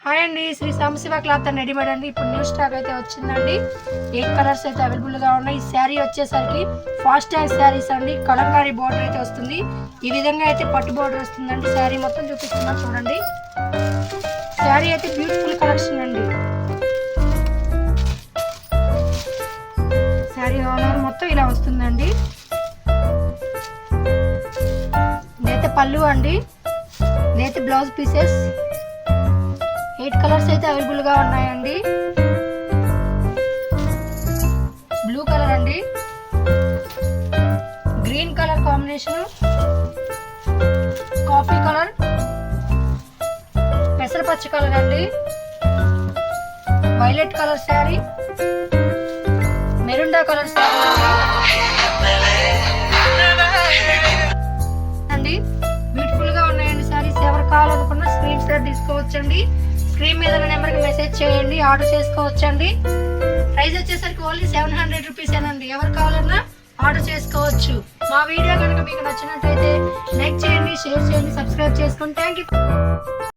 Hi అండి, Shri Sambasiva cloth and readymade అండి. ఇప్పుడు న్యూ స్టాక్ అయితే వచ్చిందండి. 8 కలర్స్ అయితే అవైలబుల్గా ఉన్నాయి. ఈ శారీ వచ్చేసరికి ఫాస్ట్ ట్యాగ్ శారీస్ అండి. కలంకారీ బోర్డర్ అయితే వస్తుంది. ఈ విధంగా అయితే పట్టు బోర్డర్ వస్తుందండి. శారీ మొత్తం చూపిస్తున్నా చూడండి. శారీ అయితే బ్యూటిఫుల్ కలెక్షన్ అండి. శారీ ఆల్ మొత్తం ఇలా వస్తుందండి. ఇదైతే పళ్ళు అండి. ఇదైతే బ్లౌజ్ పీసెస్. 8 కలర్స్ అయితే అవైలబుల్గా ఉన్నాయండి. బ్లూ కలర్ అండి, green colour combination, coffee colour, పెసరపచ్చ కలర్ అండి, వైలెట్ కలర్ శారీ, మెరూండా కలర్ శారీ అండి. బ్యూటిఫుల్ గా ఉన్నాయండి శారీస్. ఎవరు కావాలనుకున్నా స్క్రీన్ షాట్ తీసుకోవచ్చండి. స్క్రీన్ మీద నెంబర్కి మెసేజ్ చేయండి, ఆర్డర్ చేసుకోవచ్చండి. ప్రైస్ వచ్చేసరికి ఓన్లీ 700 రూపీస్ ఏనండి. ఎవరు కావాలన్నా ఆర్డర్ చేసుకోవచ్చు. మా వీడియో కనుక మీకు నచ్చినట్టయితే లైక్ చేయండి, షేర్ చేయండి, సబ్స్క్రైబ్ చేసుకోండి. Thank you.